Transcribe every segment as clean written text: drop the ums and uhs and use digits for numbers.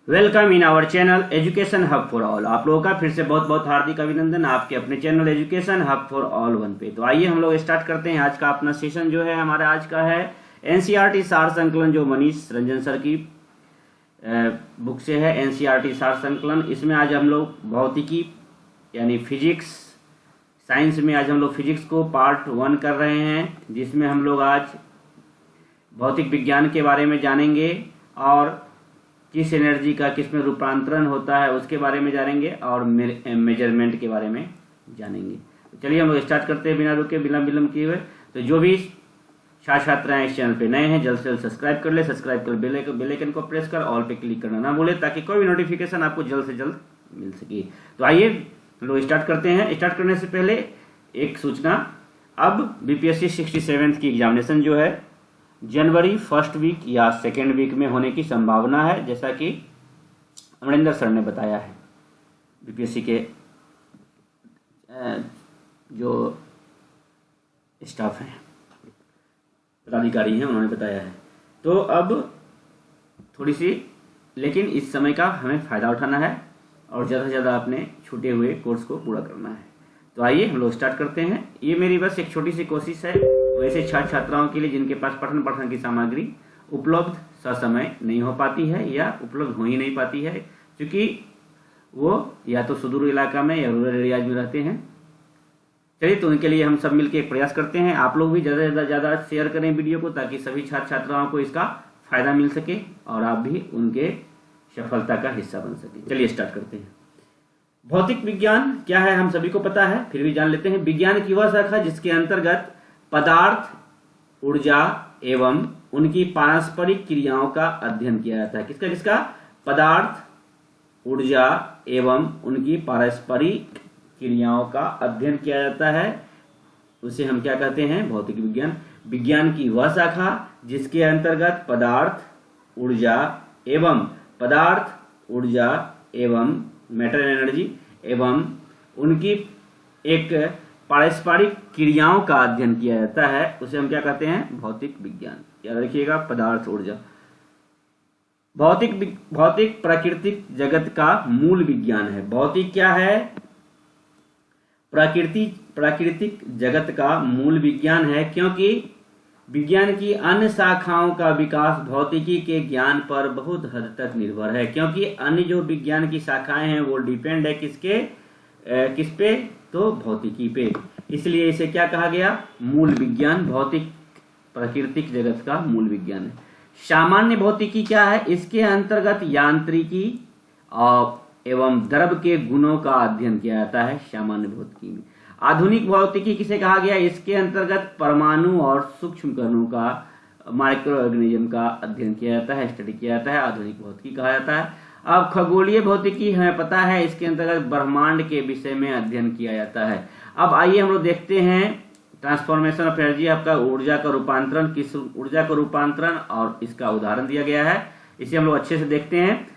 Welcome in our channel education hub for all. आप लोगों का फिर से बहुत बहुत हार्दिक अभिनंदन आपके अपने channel education hub for all one पे। तो आइए हम लोग स्टार्ट करते हैं। आज का अपना सेशन जो है हमारा आज का है एनसीईआरटी सार संकलन, जो मनीष रंजन सर की बुक से है एनसीईआरटी सार संकलन। इसमें आज हम लोग भौतिकी यानी फिजिक्स साइंस में आज हम लोग फिजिक्स को पार्ट 1 कर रहे हैं, जिसमें हम लोग आज भौतिक विज्ञान के बारे में जानेंगे और किस एनर्जी का किस में रूपांतरण होता है उसके बारे में जानेंगे और मेजरमेंट के बारे में जानेंगे। तो चलिए हम लोग स्टार्ट करते हैं बिना रुके बिना विलंब किए हुए। तो जो भी छात्राएं इस चैनल पे नए हैं जल्द से जल्द सब्सक्राइब कर ले। सब्सक्राइब कर बेल आइकन को प्रेस कर ऑल पे क्लिक करना ना भूले, ताकि कोई भी नोटिफिकेशन आपको जल्द से जल्द मिल सके। तो आइए हम लोग स्टार्ट करते हैं। स्टार्ट करने से पहले एक सूचना, अब बीपीएससी 67 की एग्जामिनेशन जो है जनवरी फर्स्ट वीक या सेकेंड वीक में होने की संभावना है, जैसा कि अमरिंदर सर ने बताया है। बीपीएससी के जो स्टाफ हैं, पदाधिकारी हैं, उन्होंने बताया है। तो अब थोड़ी सी, लेकिन इस समय का हमें फ़ायदा उठाना है और ज़्यादा से ज़्यादा अपने छूटे हुए कोर्स को पूरा करना है। तो आइए हम लोग स्टार्ट करते हैं। ये मेरी बस एक छोटी सी कोशिश है वैसे छात्राओं के लिए जिनके पास पठन की सामग्री उपलब्ध ससमय नहीं हो पाती है या उपलब्ध हो ही नहीं पाती है, क्योंकि वो या तो सुदूर इलाका में या रूरल एरियाज में रहते हैं। चलिए, तो उनके लिए हम सब मिलकर एक प्रयास करते हैं। आप लोग भी ज़्यादा शेयर करें वीडियो को, ताकि सभी छात्राओं को इसका फायदा मिल सके और आप भी उनके सफलता का हिस्सा बन सके। चलिए स्टार्ट करते हैं। भौतिक विज्ञान क्या है हम सभी को पता है, फिर भी जान लेते हैं। विज्ञान की वह शाखा जिसके अंतर्गत पदार्थ, ऊर्जा एवं उनकी पारस्परिक क्रियाओं का अध्ययन किया जाता है। किसका? पदार्थ, ऊर्जा एवं उनकी पारस्परिक क्रियाओं का अध्ययन किया जाता है, उसे हम क्या कहते हैं? भौतिक विज्ञान। विज्ञान की वह शाखा जिसके अंतर्गत पदार्थ, ऊर्जा एवं मैटर एनर्जी एवं उनकी एक पारस्परिक क्रियाओं का अध्ययन किया जाता है, उसे हम क्या कहते हैं? भौतिक विज्ञान। याद रखिएगा, पदार्थ, ऊर्जा। भौतिक प्राकृतिक जगत का मूल विज्ञान है। भौतिक क्या है? प्राकृतिक जगत का मूल विज्ञान है, क्योंकि विज्ञान की अन्य शाखाओं का विकास भौतिकी के ज्ञान पर बहुत हद तक निर्भर है। क्योंकि अन्य जो विज्ञान की शाखाएं हैं वो डिपेंड है किस पे? तो भौतिकी पे। इसलिए इसे क्या कहा गया? मूल विज्ञान। भौतिक प्राकृतिक जगत का मूल विज्ञान है। सामान्य भौतिकी क्या है? इसके अंतर्गत यांत्रिकी एवं द्रव के गुणों का अध्ययन किया जाता है सामान्य भौतिकी में। आधुनिक भौतिकी किसे कहा गया? इसके अंतर्गत परमाणु और सूक्ष्म कणों का, माइक्रो ऑर्गेनिज्म का अध्ययन किया जाता है, स्टडी किया जाता है, आधुनिक भौतिकी कहा जाता है। अब खगोलीय भौतिकी हमें पता है, इसके अंतर्गत ब्रह्मांड के विषय में अध्ययन किया जाता है। अब आइए हम लोग देखते हैं ट्रांसफॉर्मेशन ऑफ एनर्जी, आपका ऊर्जा का रूपांतरण, किस ऊर्जा का रूपांतरण, और इसका उदाहरण दिया गया है। इसे हम लोग अच्छे से देखते हैं।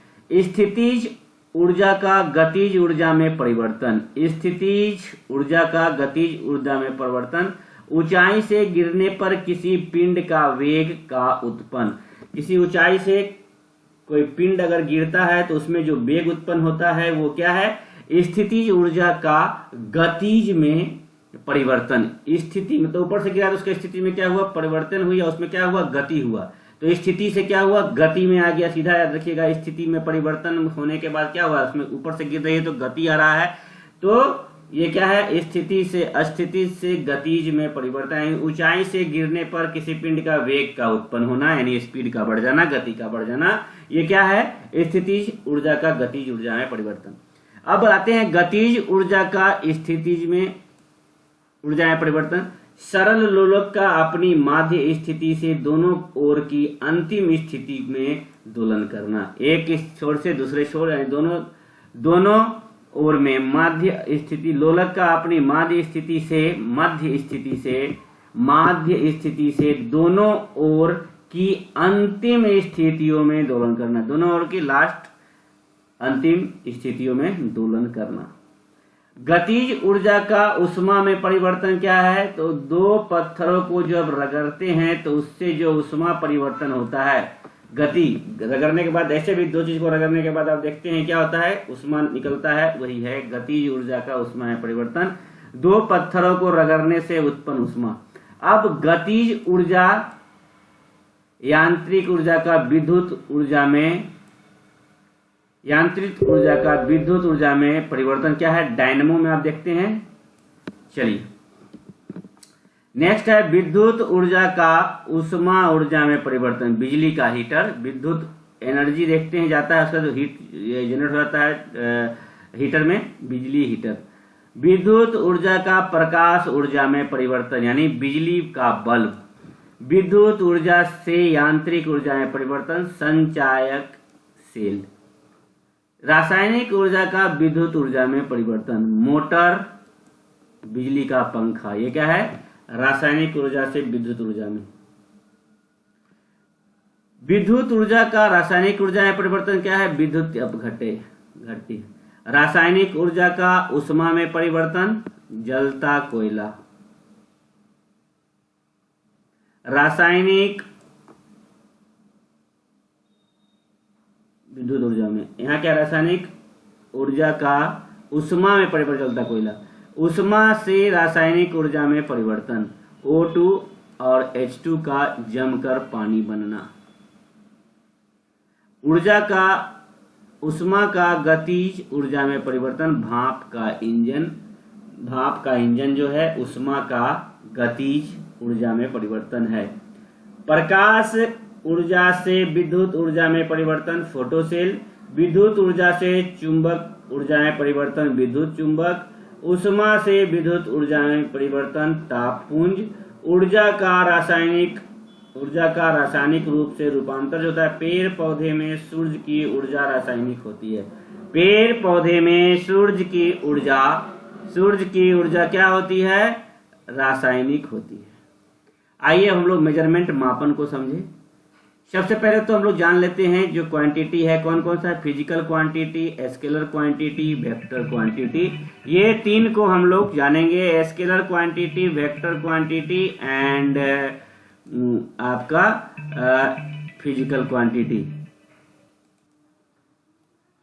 स्थितिज ऊर्जा का गतिज ऊर्जा में परिवर्तन। स्थितिज ऊर्जा का गतिज ऊर्जा में परिवर्तन। ऊंचाई से गिरने पर किसी पिंड का वेग का उत्पन्न। किसी ऊंचाई से कोई पिंड अगर गिरता है तो उसमें जो वेग उत्पन्न होता है वो क्या है? स्थितिज ऊर्जा का गतिज में परिवर्तन। स्थिति में तो ऊपर से गिरा तो उसके स्थिति में क्या हुआ? परिवर्तन हुई, और उसमें क्या हुआ? गति हुआ। तो स्थिति से क्या हुआ? गति में आ गया सीधा। याद रखिएगा, स्थिति में परिवर्तन होने के बाद क्या हुआ? उसमें ऊपर से गिर रही है तो गति आ रहा है। तो ये क्या है? स्थिति से अस्थिति से गतिज में परिवर्तन। ऊंचाई से गिरने पर किसी पिंड का वेग का उत्पन्न होना, यानी स्पीड का बढ़ जाना, गति का बढ़ जाना, ये क्या है? स्थितिज ऊर्जा का गतिज ऊर्जा में परिवर्तन। अब आते हैं गतिज ऊर्जा का स्थितिज में ऊर्जा में परिवर्तन। सरल लोलक का अपनी माध्य स्थिति से दोनों ओर की अंतिम स्थिति में दोलन करना। एक छोर से दूसरे छोर, यानी दोनों ओर में माध्य स्थिति। लोलक का अपनी माध्य स्थिति से दोनों ओर की अंतिम स्थितियों में दोलन करना। दोनों ओर की लास्ट अंतिम स्थितियों में दोलन करना। गतिज ऊर्जा का उष्मा में परिवर्तन क्या है? तो दो पत्थरों को जब रगड़ते हैं तो उससे जो उष्मा परिवर्तन होता है, गति रगड़ने के बाद, ऐसे भी दो चीज को रगड़ने के बाद आप देखते हैं क्या होता है, उष्मा निकलता है, वही है गतिज ऊर्जा का उष्मा में परिवर्तन। दो पत्थरों को रगड़ने से उत्पन्न उष्मा। अब गतिज ऊर्जा यांत्रिक ऊर्जा का विद्युत ऊर्जा में, यांत्रिक ऊर्जा का विद्युत ऊर्जा में परिवर्तन क्या है, डायनेमो में आप देखते हैं। चलिए नेक्स्ट है विद्युत ऊर्जा का उष्मा ऊर्जा में परिवर्तन। बिजली का हीटर, विद्युत एनर्जी देखते हैं जाता है उसका जो हीट जनरेट हो जाता है हीटर में, बिजली हीटर। विद्युत ऊर्जा का प्रकाश ऊर्जा में परिवर्तन यानी बिजली का बल्ब। विद्युत ऊर्जा से यांत्रिक ऊर्जा में परिवर्तन, संचायक सेल। रासायनिक ऊर्जा का विद्युत ऊर्जा में परिवर्तन, मोटर, बिजली का पंखा। ये क्या है, रासायनिक ऊर्जा से विद्युत ऊर्जा में। विद्युत ऊर्जा का रासायनिक ऊर्जा में परिवर्तन क्या है, विद्युत घटती। रासायनिक ऊर्जा का उष्मा में परिवर्तन, जलता कोयला। रासायनिक विद्युत ऊर्जा में, यहाँ क्या, रासायनिक ऊर्जा का उष्मा में परिवर्तन, जलता कोयला। उष्मा से रासायनिक ऊर्जा में परिवर्तन, O2 और H2 का जमकर पानी बनना। ऊर्जा का उष्मा का गतिज ऊर्जा में परिवर्तन, भाप का इंजन। भाप का इंजन जो है उष्मा का गतिज ऊर्जा में परिवर्तन है। प्रकाश ऊर्जा से विद्युत ऊर्जा में परिवर्तन, फोटोसेल। विद्युत ऊर्जा से चुंबक ऊर्जा में परिवर्तन, विद्युत चुंबक। उष्मा से विद्युत ऊर्जा में परिवर्तन, तापपुंज। ऊर्जा का रासायनिक रूप से रूपांतर होता है। पेड़ पौधे में सूर्य की ऊर्जा रासायनिक होती है। पेड़ पौधे में सूर्य की ऊर्जा क्या होती है, रासायनिक होती है। आइए हम लोग मेजरमेंट मापन को समझे। सबसे पहले तो हम लोग जान लेते हैं जो क्वांटिटी है कौन कौन सा है, physical quantity, scalar quantity, vector quantity. ये तीन को हम लोग जानेंगे, scalar quantity, vector quantity and आपका फिजिकल क्वांटिटी।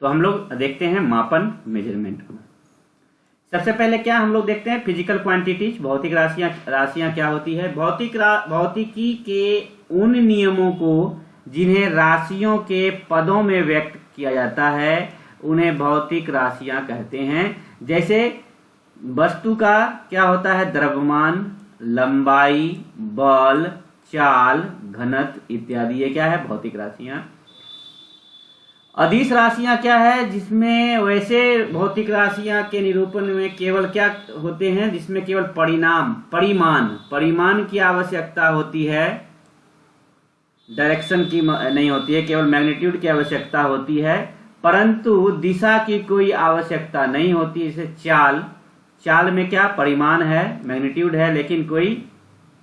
तो हम लोग देखते हैं मापन, मेजरमेंट को। सबसे पहले क्या हम लोग देखते हैं, फिजिकल क्वांटिटीज, भौतिक राशियां क्या होती है। भौतिकी के उन नियमों को जिन्हें राशियों के पदों में व्यक्त किया जाता है उन्हें भौतिक राशियां कहते हैं। जैसे वस्तु का क्या होता है, द्रव्यमान, लंबाई, बल, चाल, घनत्व इत्यादि, ये क्या है, भौतिक राशियां। अदिश राशियां क्या है, जिसमें वैसे भौतिक राशियां के निरूपण में केवल क्या होते हैं, जिसमें केवल परिमाण की आवश्यकता होती है, डायरेक्शन की नहीं होती है, केवल मैग्नीट्यूड की आवश्यकता होती है, परंतु दिशा की कोई आवश्यकता नहीं होती। जैसे चाल में क्या परिमाण है, मैग्नीट्यूड है, लेकिन कोई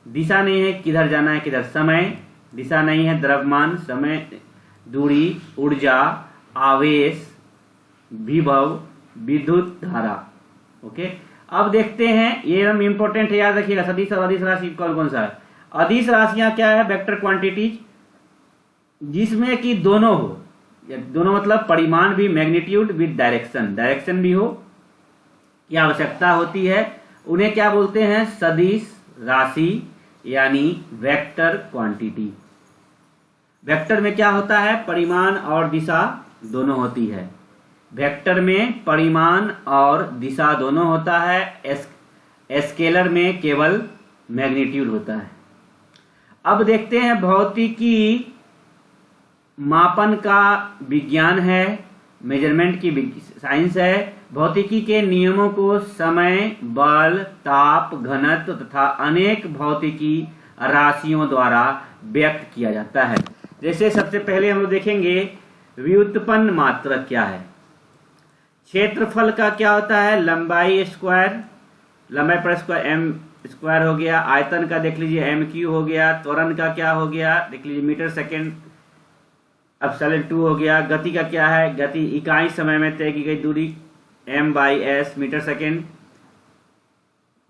दिशा नहीं है, किधर जाना है किधर, समय दिशा नहीं है, द्रव्यमान समय, दूरी, ऊर्जा, आवेश, विभव, विद्युत धारा। ओके, अब देखते हैं, ये एकदम इंपॉर्टेंट है, याद रखिएगा। सदिश और अदिश राशि कौन कौन सा है। अदिश राशियां क्या है, वेक्टर क्वांटिटीज, जिसमें कि दोनों हो, दोनों मतलब परिमाण भी, मैग्नीट्यूड विद डायरेक्शन भी हो की आवश्यकता होती है, उन्हें क्या बोलते हैं, सदिश राशि यानी वेक्टर क्वांटिटी। वेक्टर में क्या होता है, परिमाण और दिशा दोनों होती है। वेक्टर में परिमाण और दिशा दोनों होता है, स्केलर में केवल मैग्नीट्यूड होता है। अब देखते हैं, भौतिकी मापन का विज्ञान है, मेजरमेंट की साइंस है। भौतिकी के नियमों को समय, बल, ताप, घनत्व तथा अनेक भौतिकी राशियों द्वारा व्यक्त किया जाता है। जैसे सबसे पहले हम लोग देखेंगे व्युत्पन्न मात्रक क्या है। क्षेत्रफल का क्या होता है, लंबाई पर स्क्वायर एम स्क्वायर हो गया। आयतन का देख लीजिए एम क्यू हो गया। त्वरण का क्या हो गया, देख लीजिए मीटर सेकेंड एप्सिलॉन 2 हो गया। गति का क्या है, गति इकाई समय में तय की गई दूरी m/s मीटर सेकेंड।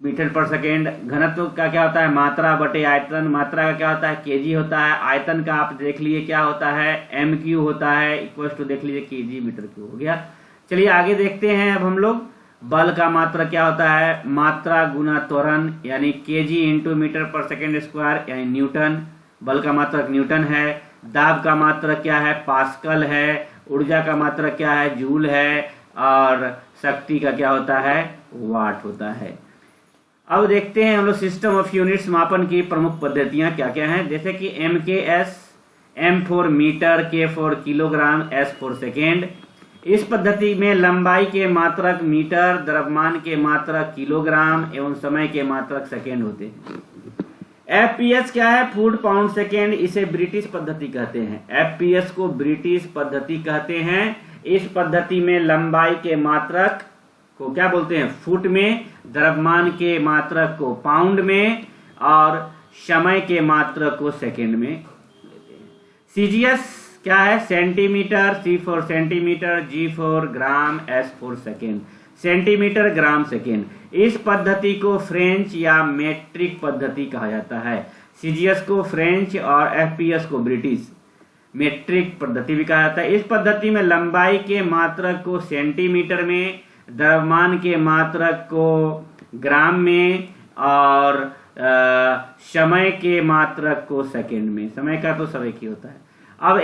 मीटर पर सेकेंड। घनत्व का क्या होता है, मात्रा बटे आयतन। मात्रा का क्या होता है, केजी होता है। आयतन का आप देख लीजिए क्या होता है, एम क्यू होता है, इक्वल टू देख लीजिए केजी मीटर क्यू हो गया। चलिए आगे देखते हैं अब हम लोग। बल का मात्रा क्या होता है, मात्रा गुना त्वरण, यानी केजी इंटू मीटर पर सेकेंड स्क्वायर, यानी न्यूटन। बल का मात्रक न्यूटन है। दाब का मात्रक क्या है, पास्कल है। ऊर्जा का मात्रक क्या है, जूल है। और शक्ति का क्या होता है, वाट होता है। अब देखते हैं हम लोग सिस्टम ऑफ यूनिट्स मापन की प्रमुख पद्धतियां क्या क्या हैं। जैसे कि एम के एस, एम फॉर मीटर, के for kilogram, S for second. इस पद्धति में लंबाई के मात्रक मीटर, द्रव्यमान के मात्रक किलोग्राम एवं समय के मात्रक सेकेंड होते हैं। एफपीएस क्या है, फुट पाउंड सेकेंड। इसे ब्रिटिश पद्धति कहते हैं। एफपीएस को ब्रिटिश पद्धति कहते हैं। इस पद्धति में लंबाई के मात्रक को क्या बोलते हैं, फुट में, द्रव्यमान के मात्रक को पाउंड में और समय के मात्रक को सेकेंड में लेते हैं। सीजीएस क्या है, centimetre, C for centimetre, G for gram, S for second. Centimetre, gram, second. इस पद्धति को फ्रेंच या मेट्रिक पद्धति कहा जाता है। सीजीएस को फ्रेंच और एफपीएस को ब्रिटिश मेट्रिक पद्धति भी कहा जाता है। इस पद्धति में लंबाई के मात्रक को सेंटीमीटर में, द्रव्यमान के मात्रक को ग्राम में और समय के मात्रक को सेकेंड में। समय का तो सब एक ही होता है। अब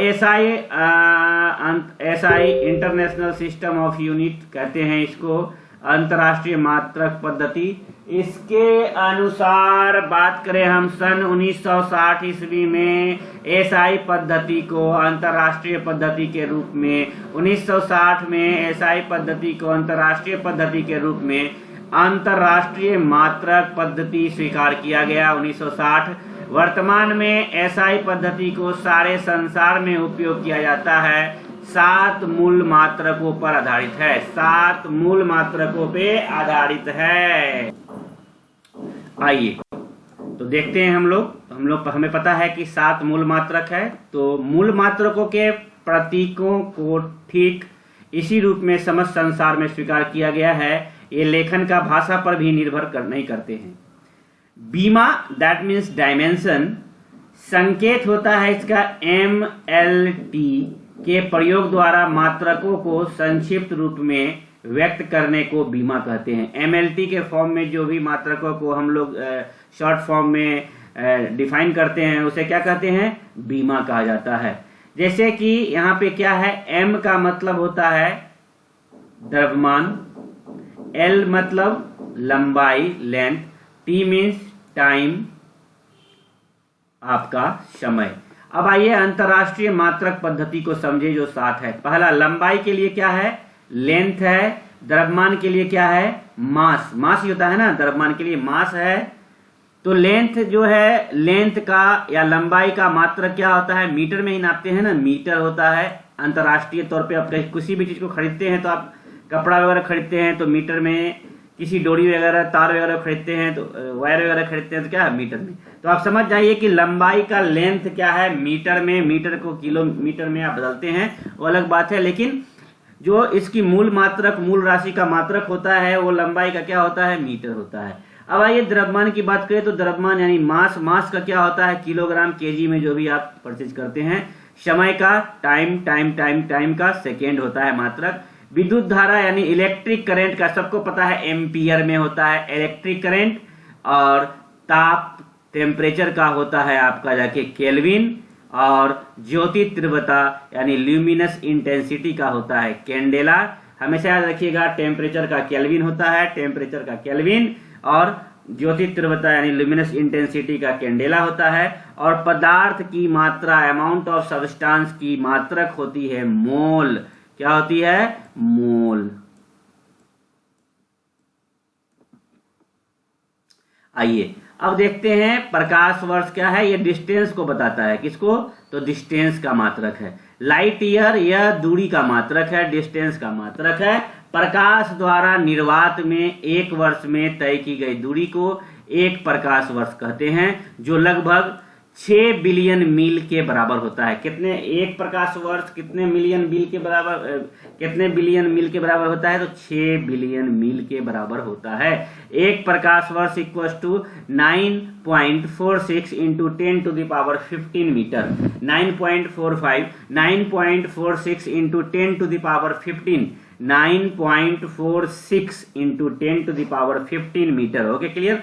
SI international system of unit कहते हैं इसको, अंतर्राष्ट्रीय मात्रक पद्धति। इसके अनुसार बात करें हम सन 1960 ईस्वी में एसआई पद्धति को अंतर्राष्ट्रीय पद्धति के रूप में, 1960 में एसआई पद्धति को अंतर्राष्ट्रीय पद्धति के रूप में अंतर्राष्ट्रीय मात्रक पद्धति स्वीकार किया गया 1960। वर्तमान में एसआई पद्धति को सारे संसार में उपयोग किया जाता है। 7 मूल मात्रकों पर आधारित है। 7 मूल मात्रकों पे आधारित है। आइए तो देखते हैं हम लोग हमें पता है कि 7 मूल मात्रक है। तो मूल मात्रकों के प्रतीकों को ठीक इसी रूप में समस्त संसार में स्वीकार किया गया है। ये लेखन का भाषा पर भी निर्भर नहीं करते हैं। बीमा दैट मीन्स डायमेंशन, संकेत होता है इसका MLT के प्रयोग द्वारा मात्रकों को संक्षिप्त रूप में व्यक्त करने को बीमा कहते हैं। MLT के फॉर्म में जो भी मात्रकों को हम लोग शॉर्ट फॉर्म में डिफाइन करते हैं उसे क्या कहते हैं, बीमा कहा जाता है। जैसे कि यहाँ पे क्या है, M का मतलब होता है द्रव्यमान, L मतलब लंबाई लेंथ, T मीन्स टाइम आपका समय। अब आइए अंतरराष्ट्रीय मात्रक पद्धति को समझे जो 7 है। पहला लंबाई के लिए क्या है, लेंथ है। द्रव्यमान के लिए क्या है, मास। मास ही होता है ना, द्रव्यमान के लिए मास है। तो लेंथ जो है, लेंथ का या लंबाई का मात्रक क्या होता है, मीटर में ही नापते हैं ना, मीटर होता है। अंतरराष्ट्रीय तौर पे आप किसी भी चीज को खरीदते हैं तो आप कपड़ा वगैरह खरीदते हैं तो मीटर में, किसी डोरी वगैरह तार वगैरह खरीदते हैं तो वायर वगैरह खरीदते हैं तो क्या है, मीटर में। तो आप समझ जाइए कि लंबाई का लेंथ क्या है, मीटर में। मीटर को किलोमीटर में आप बदलते हैं वो अलग बात है, लेकिन जो इसकी मूल मात्रक, मूल राशि का मात्रक होता है वो लंबाई का क्या होता है, मीटर होता है। अब आइए द्रव्यमान की बात करें तो द्रव्यमान यानी मास, मास का क्या होता है, किलोग्राम, केजी में जो भी आप परचेज करते हैं। समय का टाइम का सेकेंड होता है मात्रक। विद्युत धारा यानी इलेक्ट्रिक करंट का सबको पता है एम्पियर में होता है इलेक्ट्रिक करंट। और ताप, टेम्परेचर का होता है आपका जाके केल्विन। और ज्योति तीव्रता यानी ल्यूमिनस इंटेंसिटी का होता है कैंडेला। हमेशा याद रखिएगा टेम्परेचर का केल्विन होता है, टेम्परेचर का केल्विन, और ज्योति तीव्रता यानी ल्यूमिनस इंटेंसिटी का कैंडेला होता है। और पदार्थ की मात्रा, अमाउंट ऑफ सब्सटेंस की मात्रक होती है मोल। क्या होती है, मोल। आइए अब देखते हैं प्रकाश वर्ष क्या है। ये डिस्टेंस को बताता है, किसको, तो डिस्टेंस का मात्रक है। लाइट ईयर यह दूरी का मात्रक है, डिस्टेंस का मात्रक है। प्रकाश द्वारा निर्वात में 1 वर्ष में तय की गई दूरी को 1 प्रकाश वर्ष कहते हैं, जो लगभग 6 बिलियन मील के बराबर होता है। कितने, एक प्रकाश वर्ष कितने मिलियन मील के बराबर, कितने बिलियन मील के बराबर होता है? तो 6 बिलियन मील के बराबर होता है। एक प्रकाश वर्ष equal to 9.46 into 10⁻15 metre. 9.46 into 10⁻15, 9.46 into 10⁻15 metre. Okay, clear.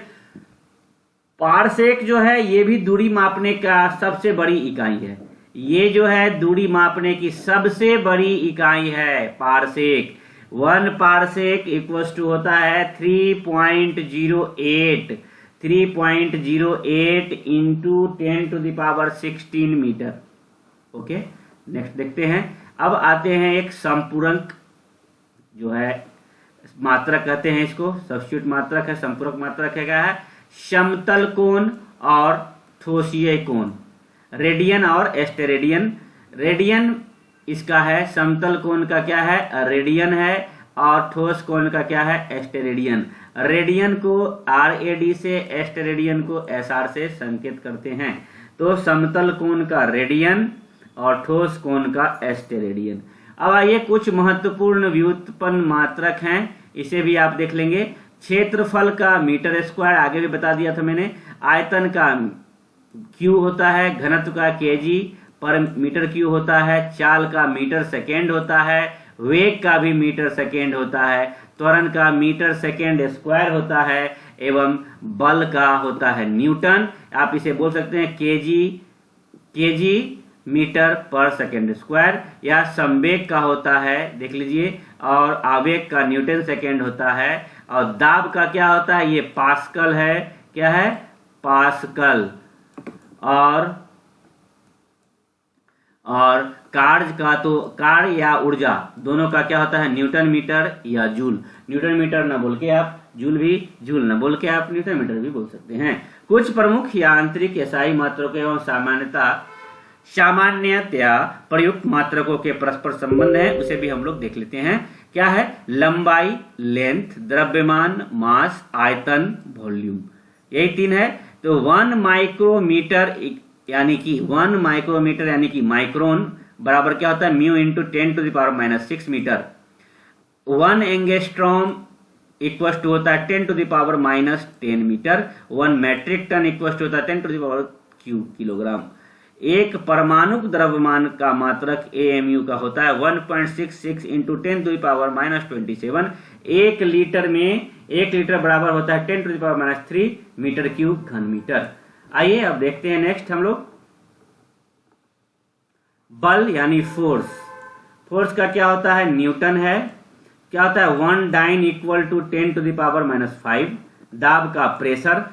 Parsec जो है ये भी दूरी मापने का सबसे बड़ी इकाई है। ये जो है दूरी मापने की सबसे बड़ी इकाई है पारसेक। 1 पारसेक इक्वल टू होता है 3.08 इंटू 10⁻16 मीटर। ओके, नेक्स्ट देखते हैं। अब आते हैं एक संपूरक जो है मात्रक कहते हैं इसको, सब्स्टिट्यूट मात्रक है, संपूरक मात्रक है। क्या है? समतल कोण और ठोसीय कोण, रेडियन और एस्टेरेडियन। रेडियन इसका है, समतल कोण का क्या है? रेडियन है, और ठोस कोण का क्या है? एस्टेरेडियन। रेडियन को RAD से, एस्टेरेडियन को SR से संकेत करते हैं। तो समतल कोण का रेडियन और ठोस कोण का एस्टेरेडियन। अब आइए कुछ महत्वपूर्ण व्युत्पन्न मात्रक हैं, इसे भी आप देख लेंगे। क्षेत्रफल का मीटर स्क्वायर, आगे भी बता दिया था मैंने। आयतन का Q होता है, घनत्व का kg पर मीटर क्यू होता है, चाल का मीटर सेकेंड होता है, वेग का भी मीटर सेकेंड होता है, त्वरण का मीटर सेकेंड स्क्वायर होता है, एवं बल का होता है न्यूटन। आप इसे बोल सकते हैं केजी मीटर पर सेकेंड स्क्वायर, या संवेग का होता है, देख लीजिए, और आवेग का न्यूटन सेकेंड होता है, और दाब का क्या होता है? ये पास्कल है। क्या है? पास्कल। और कार्य का, तो कार्य या ऊर्जा दोनों का क्या होता है? न्यूटन मीटर या जूल। न्यूटन मीटर न बोल के आप जूल न बोल के आप न्यूटन मीटर भी बोल सकते हैं। कुछ प्रमुख यांत्रिक एसआई मात्रकों एवं सामान्यतया प्रयुक्त मात्रकों के परस्पर संबंध है, उसे भी हम लोग देख लेते हैं। क्या है? लंबाई, लेंथ, द्रव्यमान, मास, आयतन, वॉल्यूम, यही 3 है। तो 1 माइक्रोमीटर यानी कि माइक्रोन बराबर क्या होता है? Mu into 10⁻⁻6 metre. 1 angstrom equal to होता है 10⁻⁻10 metre. 1 metric tonne equal to होता है 10⁻³ किलोग्राम। एक परमाणु द्रव्यमान का मात्रक AMU का होता है 1.66 इंटू 10⁻⁻27। 1 लीटर बराबर होता है 10⁻³ मीटर क्यूब घन मीटर। आइए अब देखते हैं नेक्स्ट हम लोग बल यानी फोर्स। फोर्स का क्या होता है? न्यूटन है। क्या होता है? 1 डाइन इक्वल टू 10⁻⁵। दाब का प्रेशर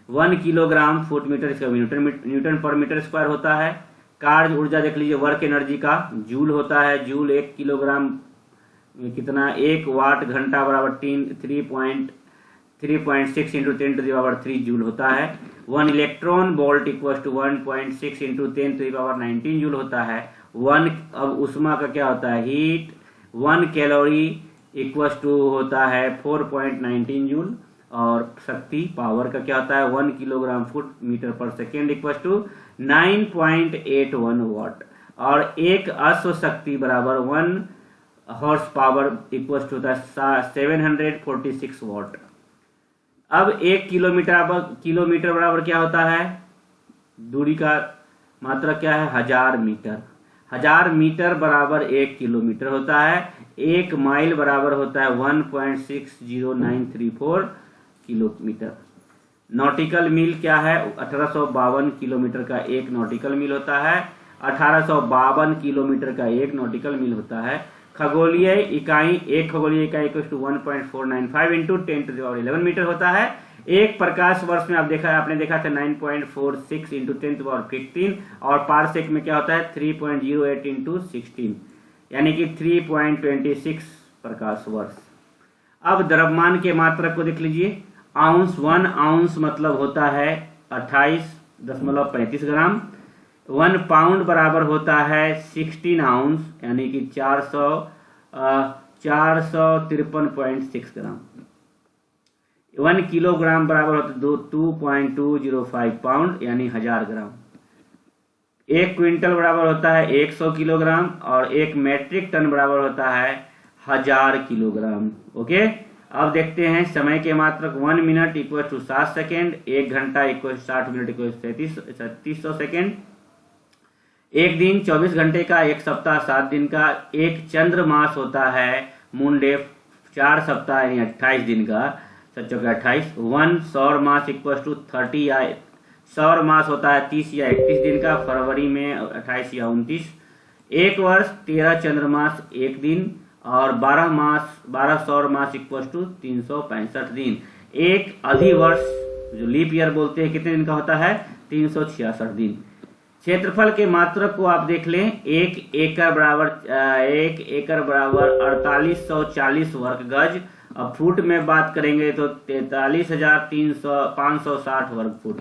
1 किलोग्राम फुट मीटर, इसका न्यूटन पर मीटर स्क्वायर होता है। कार्य ऊर्जा देख लीजिए, वर्क एनर्जी का जूल होता है। जूल 1 किलोग्राम कितना? 1 वाट घंटा बराबर 3.6 इंटू 10⁻³ जूल होता है। 1 electron volt equal to 1.6 into 10⁻19 joule होता है। 1 अब उष्मा का क्या होता है? हीट। 1 कैलोरी इक्वल टू होता है 4.19 जूल। और शक्ति पावर का क्या होता है? 1 किलोग्राम फुट मीटर पर सेकेंड इक्वल टू 9.81 वाट। और 1 अश्व शक्ति बराबर 1 हॉर्स पावर इक्वल टू होता है 746 वाट। अब 1 किलोमीटर बराबर क्या होता है? दूरी का मात्रा क्या है? 1000 मीटर। 1000 मीटर बराबर 1 किलोमीटर होता है। 1 माइल बराबर होता है 1.60934 किलोमीटर। नॉटिकल मील क्या है? 1852 किलोमीटर का 1 नॉटिकल मील होता है। 1852 किलोमीटर का 1 नॉटिकल मील होता है। खगोलीय इकाई 1 खगोलीय इकाई इक्वल टू 1.495 इंटू 10⁻11 मीटर होता है। एक प्रकाश वर्ष में आपने देखा था 9.46 इंटू 10⁻15, और पारसेक में क्या होता है? 3.08 इंटू 16, यानी कि 3.26 प्रकाश वर्ष। अब द्रव्यमान के मात्रक को देख लीजिए। आउंस, 1 आउंस मतलब होता है 28.35 ग्राम। 1 पाउंड बराबर होता है 16 आउंस, यानी कि 453.6 ग्राम। 1 किलोग्राम बराबर होता है 2.205 पाउंड, यानी 1000 ग्राम। 1 क्विंटल बराबर होता है 100 किलोग्राम और 1 मैट्रिक टन बराबर होता है 1000 किलोग्राम। ओके, अब देखते हैं समय के मात्रक। 1 मिनट इक्वल टू 7 सेकेंड, 1 घंटा इक्वल 60 मिनट इक्वल 3700 सेकेंड, 1 दिन 24 घंटे का, 1 सप्ताह 7 दिन का, 1 चंद्र मास होता है मून डे 4 सप्ताह यानी 28 दिन का, 28। 1 सौर मास इक्वल टू 30 या सौर मास होता है 30 या 31 दिन का, फरवरी में 28 या 29। 1 वर्ष 13 चंद्रमास 1 दिन और 12 सौर मास इक्वल टू 365 दिन। एक अधिवर्ष जो लीप ईयर बोलते हैं कितने दिन का होता है? 366 दिन। क्षेत्रफल के मात्रक को आप देख लें, 1 एकड़ बराबर 4840 वर्ग गज। अब फुट में बात करेंगे तो 43,560 वर्ग फुट।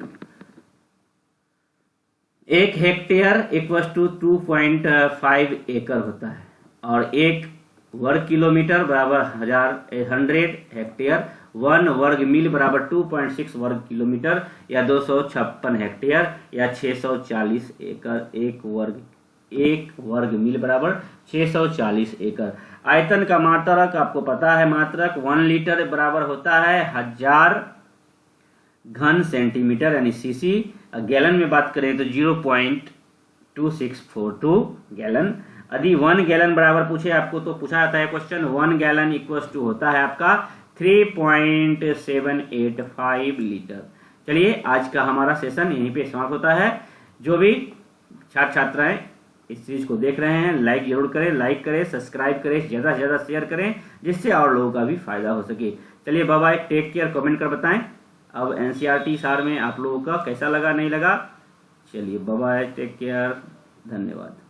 1 हेक्टेयर इक्वल टू 2.5 एकड़ होता है और 1 वर्ग किलोमीटर बराबर 100 हेक्टेयर। 1 वर्ग मील बराबर 2.6 वर्ग किलोमीटर या 256 हेक्टेयर या 640 एकड़। 1 वर्ग मील बराबर 640 एकड़। आयतन का मात्रक आपको पता है, मात्रक 1 लीटर बराबर होता है 1000 घन सेंटीमीटर यानी सीसी। गैलन में बात करें तो 0.2642 गैलन। यदि 1 गैलन बराबर पूछे आपको तो पूछा जाता है क्वेश्चन 1 गैलन इक्वल्स टू होता है आपका 3.785 लीटर। चलिए आज का हमारा सेशन यहीं पे समाप्त होता है। जो भी छात्र छात्राएं इस चीज को देख रहे हैं लाइक जरूर करें, लाइक करें, सब्सक्राइब करें, ज्यादा से ज्यादा शेयर करें जिससे और लोगों का भी फायदा हो सके। चलिए bye bye, take care, comment कर बताएं अब एनसीईआरटी सार में आप लोगों का कैसा लगा नहीं लगा। चलिए बाय बाय, टेक केयर, धन्यवाद।